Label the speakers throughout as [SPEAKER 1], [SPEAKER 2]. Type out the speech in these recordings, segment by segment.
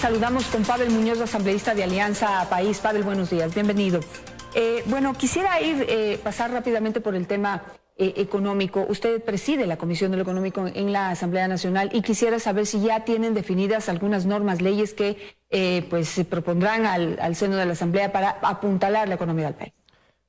[SPEAKER 1] saludamos con Pavel Muñoz, asambleísta de Alianza País. Pavel, buenos días, bienvenido. Bueno, quisiera pasar rápidamente por el tema económico. Usted preside la Comisión de lo Económico en la Asamblea Nacional y quisiera saber si ya tienen definidas algunas normas, leyes que pues se propondrán al seno de la Asamblea para apuntalar la economía del país.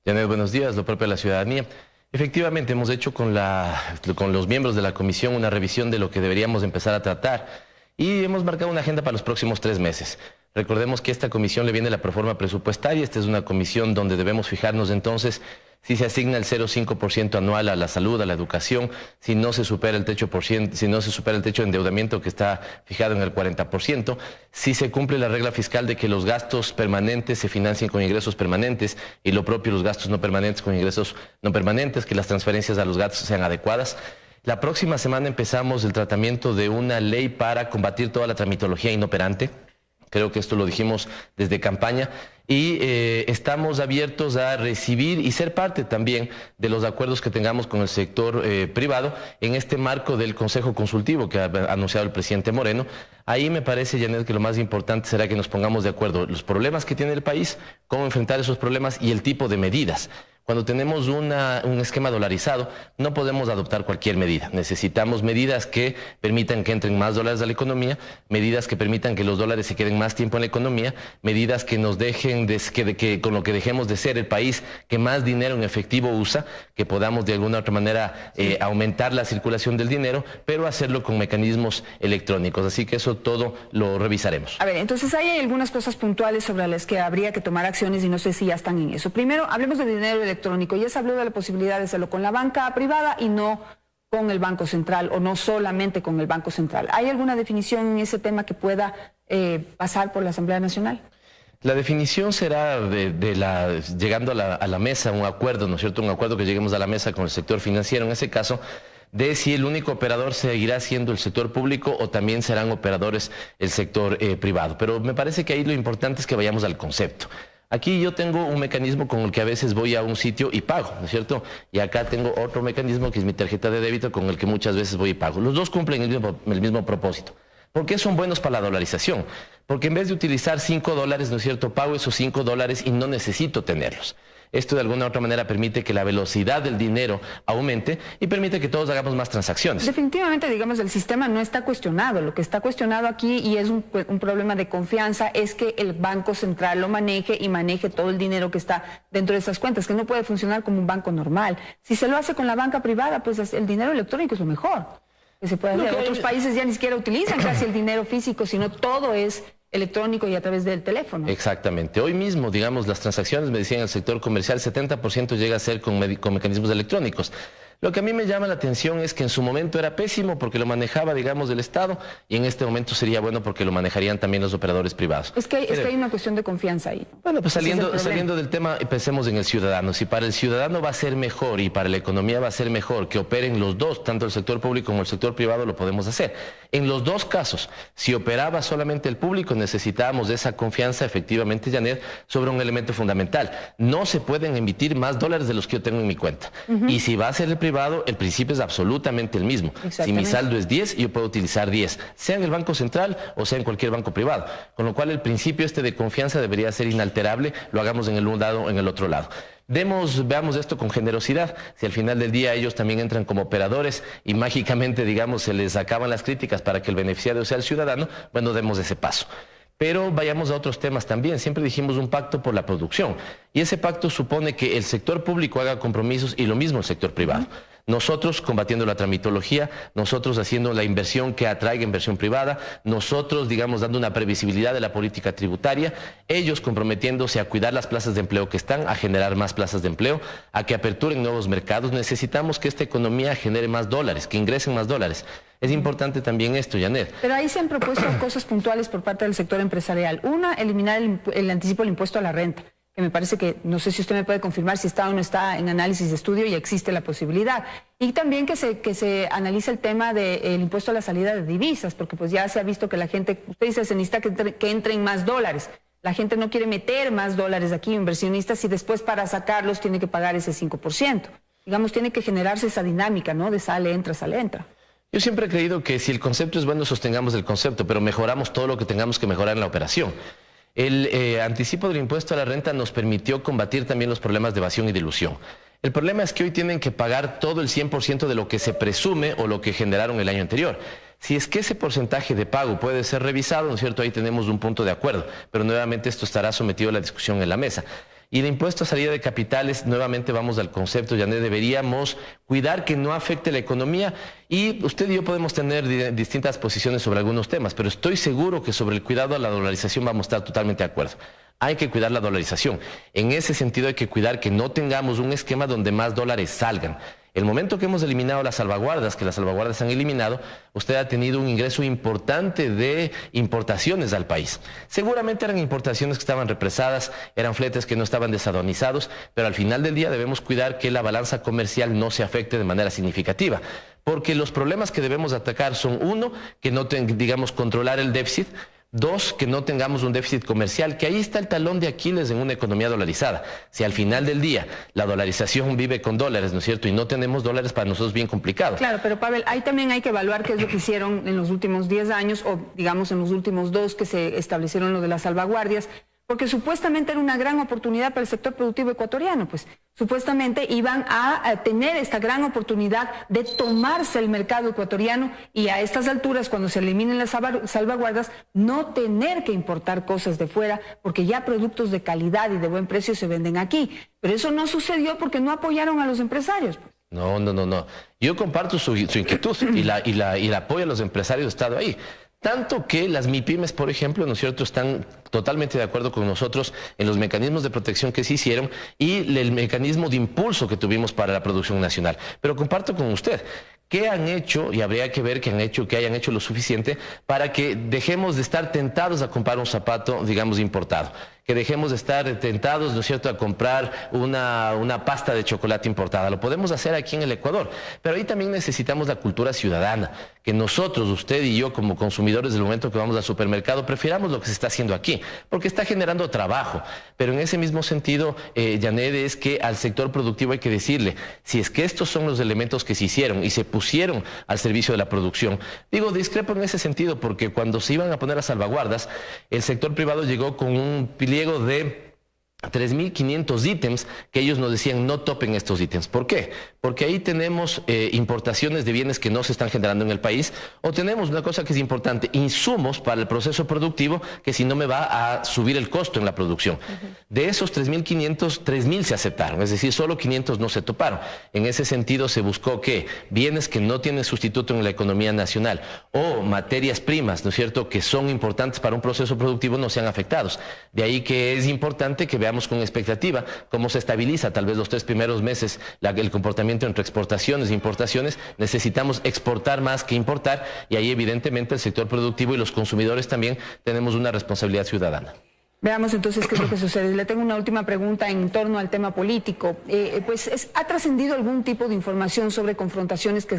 [SPEAKER 2] Janet, buenos días, lo propio de la ciudadanía. Efectivamente, hemos hecho con los miembros de la Comisión una revisión de lo que deberíamos empezar a tratar y hemos marcado una agenda para los próximos 3 meses. Recordemos que a esta comisión le viene la proforma presupuestaria. Esta es una comisión donde debemos fijarnos entonces si se asigna el 0,5% anual a la salud, a la educación, si no se supera el techo de endeudamiento que está fijado en el 40%, si se cumple la regla fiscal de que los gastos permanentes se financien con ingresos permanentes y lo propio los gastos no permanentes con ingresos no permanentes, que las transferencias a los gastos sean adecuadas. La próxima semana empezamos el tratamiento de una ley para combatir toda la tramitología inoperante. Creo que esto lo dijimos desde campaña y estamos abiertos a recibir y ser parte también de los acuerdos que tengamos con el sector privado en este marco del Consejo Consultivo que ha anunciado el presidente Moreno. Ahí me parece, Janet, que lo más importante será que nos pongamos de acuerdo los problemas que tiene el país, cómo enfrentar esos problemas y el tipo de medidas. Cuando tenemos un esquema dolarizado, no podemos adoptar cualquier medida. Necesitamos medidas que permitan que entren más dólares a la economía, medidas que permitan que los dólares se queden más tiempo en la economía, medidas que nos dejen, con lo que dejemos de ser el país que más dinero en efectivo usa, que podamos de alguna u otra manera aumentar la circulación del dinero, pero hacerlo con mecanismos electrónicos. Así que eso todo lo revisaremos.
[SPEAKER 1] A ver, entonces hay algunas cosas puntuales sobre las que habría que tomar acciones y no sé si ya están en eso. Primero, hablemos de dinero electrónico. Ya se habló de la posibilidad de hacerlo con la banca privada y no con el Banco Central o no solamente con el Banco Central. ¿Hay alguna definición en ese tema que pueda pasar por la Asamblea Nacional?
[SPEAKER 2] La definición será llegando a la mesa, un acuerdo, ¿no es cierto? Un acuerdo que lleguemos a la mesa con el sector financiero, en ese caso, de si el único operador seguirá siendo el sector público o también serán operadores el sector privado. Pero me parece que ahí lo importante es que vayamos al concepto. Aquí yo tengo un mecanismo con el que a veces voy a un sitio y pago, ¿no es cierto? Y acá tengo otro mecanismo que es mi tarjeta de débito con el que muchas veces voy y pago. Los dos cumplen el mismo propósito. ¿Por qué son buenos para la dolarización? Porque en vez de utilizar $5, ¿no es cierto?, pago esos $5 y no necesito tenerlos. Esto de alguna u otra manera permite que la velocidad del dinero aumente y permite que todos hagamos más transacciones.
[SPEAKER 1] Definitivamente, digamos, el sistema no está cuestionado. Lo que está cuestionado aquí, y es un problema de confianza, es que el Banco Central lo maneje y maneje todo el dinero que está dentro de esas cuentas, que no puede funcionar como un banco normal. Si se lo hace con la banca privada, pues el dinero electrónico es lo mejor que se puede hacer. Otros países ya ni siquiera utilizan casi el dinero físico, sino todo es electrónico y a través del teléfono.
[SPEAKER 2] Exactamente. Hoy mismo, digamos, las transacciones, me decían en el sector comercial, 70% llega a ser con mecanismos electrónicos. Lo que a mí me llama la atención es que en su momento era pésimo porque lo manejaba, digamos, el Estado, y en este momento sería bueno porque lo manejarían también los operadores privados.
[SPEAKER 1] Es que hay una cuestión de confianza ahí, ¿no?
[SPEAKER 2] Bueno, pues saliendo del tema, pensemos en el ciudadano. Si para el ciudadano va a ser mejor y para la economía va a ser mejor que operen los dos, tanto el sector público como el sector privado, lo podemos hacer. En los dos casos, si operaba solamente el público, necesitábamos de esa confianza, efectivamente, Janet, sobre un elemento fundamental. No se pueden emitir más dólares de los que yo tengo en mi cuenta. Y si va a ser el privado, el principio es absolutamente el mismo. Si mi saldo es 10, yo puedo utilizar 10, sea en el Banco Central o sea en cualquier banco privado. Con lo cual el principio de confianza debería ser inalterable, lo hagamos en el un lado o en el otro lado. Veamos esto con generosidad. Si al final del día ellos también entran como operadores y mágicamente, digamos, se les acaban las críticas para que el beneficiario sea el ciudadano, bueno, demos ese paso. Pero vayamos a otros temas también. Siempre dijimos un pacto por la producción. Y ese pacto supone que el sector público haga compromisos y lo mismo el sector privado. Nosotros combatiendo la tramitología, nosotros haciendo la inversión que atraiga inversión privada, nosotros, digamos, dando una previsibilidad de la política tributaria, ellos comprometiéndose a cuidar las plazas de empleo que están, a generar más plazas de empleo, a que aperturen nuevos mercados. Necesitamos que esta economía genere más dólares, que ingresen más dólares. Es importante también esto, Janet.
[SPEAKER 1] Pero ahí se han propuesto cosas puntuales por parte del sector empresarial. Una, eliminar el anticipo del impuesto a la renta, que me parece que, no sé si usted me puede confirmar si está o no está en análisis de estudio y existe la posibilidad. Y también que se analice el tema del impuesto a la salida de divisas, porque pues ya se ha visto que la gente, usted dice, se necesita que entren más dólares. La gente no quiere meter más dólares aquí, inversionistas, y después para sacarlos tiene que pagar ese 5%. Digamos, tiene que generarse esa dinámica, ¿no? De sale, entra, sale, entra.
[SPEAKER 2] Yo siempre he creído que si el concepto es bueno, sostengamos el concepto, pero mejoramos todo lo que tengamos que mejorar en la operación. El anticipo del impuesto a la renta nos permitió combatir también los problemas de evasión y de ilusión. El problema es que hoy tienen que pagar todo el 100% de lo que se presume o lo que generaron el año anterior. Si es que ese porcentaje de pago puede ser revisado, ¿no es cierto? Ahí tenemos un punto de acuerdo, pero nuevamente esto estará sometido a la discusión en la mesa. Y el impuesto a salida de capitales, nuevamente vamos al concepto, Janet, deberíamos cuidar que no afecte la economía, y usted y yo podemos tener distintas posiciones sobre algunos temas, pero estoy seguro que sobre el cuidado a la dolarización vamos a estar totalmente de acuerdo. Hay que cuidar la dolarización. En ese sentido hay que cuidar que no tengamos un esquema donde más dólares salgan. El momento que hemos eliminado las salvaguardas, que las salvaguardas se han eliminado, usted ha tenido un ingreso importante de importaciones al país. Seguramente eran importaciones que estaban represadas, eran fletes que no estaban desaduanizados, pero al final del día debemos cuidar que la balanza comercial no se afecte de manera significativa. Porque los problemas que debemos atacar son, uno, que no digamos controlar el déficit. Dos, que no tengamos un déficit comercial, que ahí está el talón de Aquiles en una economía dolarizada. Si al final del día la dolarización vive con dólares, ¿no es cierto? Y no tenemos dólares, para nosotros es bien complicado.
[SPEAKER 1] Claro, pero Pavel, ahí también hay que evaluar qué es lo que hicieron en los últimos 10 años, o digamos en los últimos 2 que se establecieron lo de las salvaguardias, porque supuestamente era una gran oportunidad para el sector productivo ecuatoriano, pues supuestamente iban a tener esta gran oportunidad de tomarse el mercado ecuatoriano, y a estas alturas, cuando se eliminen las salvaguardas, no tener que importar cosas de fuera, porque ya productos de calidad y de buen precio se venden aquí. Pero eso no sucedió porque no apoyaron a los empresarios, pues.
[SPEAKER 2] No. Yo comparto su inquietud y la apoyo a los empresarios, he estado ahí. Tanto que las MIPYMES, por ejemplo, ¿no es cierto?, están totalmente de acuerdo con nosotros en los mecanismos de protección que se hicieron y el mecanismo de impulso que tuvimos para la producción nacional. Pero comparto con usted, ¿qué han hecho? Y habría que ver que hayan hecho lo suficiente para que dejemos de estar tentados a comprar un zapato, digamos, importado. Que dejemos de estar tentados, ¿no es cierto?, a comprar una pasta de chocolate importada. Lo podemos hacer aquí en el Ecuador, pero ahí también necesitamos la cultura ciudadana, que nosotros, usted y yo, como consumidores, del momento que vamos al supermercado, prefiramos lo que se está haciendo aquí, porque está generando trabajo. Pero en ese mismo sentido, Janet, es que al sector productivo hay que decirle, si es que estos son los elementos que se hicieron y se pusieron al servicio de la producción. Digo, discrepo en ese sentido, porque cuando se iban a poner las salvaguardas, el sector privado llegó con un pliego de 3.500 ítems que ellos nos decían no topen estos ítems. ¿Por qué? Porque ahí tenemos importaciones de bienes que no se están generando en el país, o tenemos una cosa que es importante, insumos para el proceso productivo que si no me va a subir el costo en la producción. De esos 3.500, 3.000 se aceptaron, es decir, solo 500 no se toparon. En ese sentido se buscó que bienes que no tienen sustituto en la economía nacional o materias primas, ¿no es cierto?, que son importantes para un proceso productivo no sean afectados. De ahí que es importante que veamos con expectativa cómo se estabiliza tal vez los 3 primeros meses el comportamiento entre exportaciones e importaciones. Necesitamos exportar más que importar, y ahí evidentemente el sector productivo y los consumidores también tenemos una responsabilidad ciudadana.
[SPEAKER 1] Veamos entonces qué es lo que sucede. Le tengo una última pregunta en torno al tema político. ¿Ha trascendido algún tipo de información sobre confrontaciones que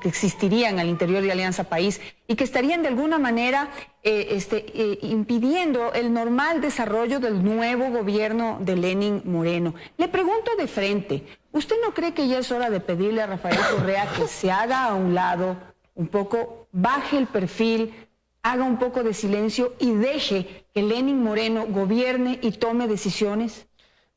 [SPEAKER 1] existirían al interior de Alianza País y que estarían de alguna manera impidiendo el normal desarrollo del nuevo gobierno de Lenín Moreno? Le pregunto de frente, ¿usted no cree que ya es hora de pedirle a Rafael Correa que se haga a un lado un poco, baje el perfil, haga un poco de silencio y deje que Lenín Moreno gobierne y tome decisiones?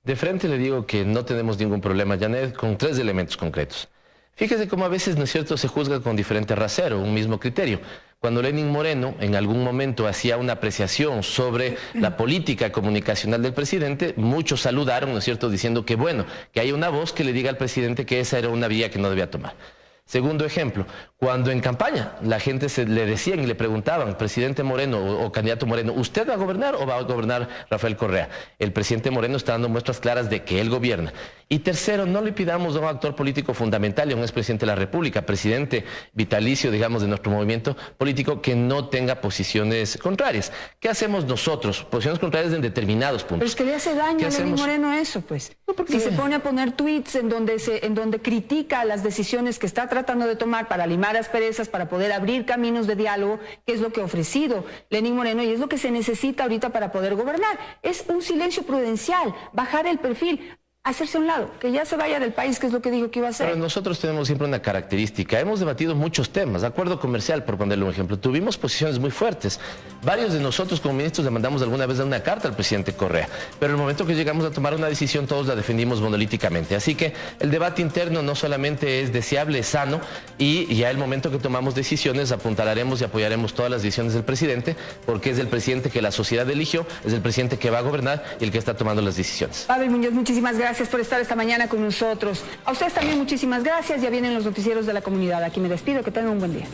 [SPEAKER 2] De frente le digo que no tenemos ningún problema, Janet, con 3 elementos concretos. Fíjese cómo a veces, ¿no es cierto?, se juzga con diferente rasero, un mismo criterio. Cuando Lenín Moreno en algún momento hacía una apreciación sobre la política comunicacional del presidente, muchos saludaron, ¿no es cierto?, diciendo que bueno, que haya una voz que le diga al presidente que esa era una vía que no debía tomar. Segundo ejemplo, cuando en campaña la gente le decían y le preguntaban, presidente Moreno o candidato Moreno, ¿usted va a gobernar o va a gobernar Rafael Correa? El presidente Moreno está dando muestras claras de que él gobierna. Y tercero, no le pidamos a un actor político fundamental y a un expresidente de la República, presidente vitalicio, digamos, de nuestro movimiento político, que no tenga posiciones contrarias. ¿Qué hacemos nosotros? Posiciones contrarias en determinados puntos.
[SPEAKER 1] Pero es que le hace daño a Lenín Moreno eso, pues. No, si se pone a poner tweets en donde critica las decisiones que está tratando de tomar para limar asperezas, para poder abrir caminos de diálogo, que es lo que ha ofrecido Lenín Moreno y es lo que se necesita ahorita para poder gobernar. Es un silencio prudencial, bajar el perfil. hacerse a un lado, que ya se vaya del país, que es lo que dijo que iba a hacer.
[SPEAKER 2] Pero nosotros tenemos siempre una característica, hemos debatido muchos temas, acuerdo comercial, por ponerle un ejemplo, tuvimos posiciones muy fuertes. Varios de nosotros como ministros le mandamos alguna vez una carta al presidente Correa, pero en el momento que llegamos a tomar una decisión todos la defendimos monolíticamente. Así que el debate interno no solamente es deseable, es sano, y ya el momento que tomamos decisiones apuntalaremos y apoyaremos todas las decisiones del presidente, porque es el presidente que la sociedad eligió, es el presidente que va a gobernar y el que está tomando las decisiones.
[SPEAKER 1] Pavel Muñoz, muchísimas gracias por estar esta mañana con nosotros. A ustedes también muchísimas gracias. Ya vienen los noticieros de la comunidad. Aquí me despido. Que tengan un buen día.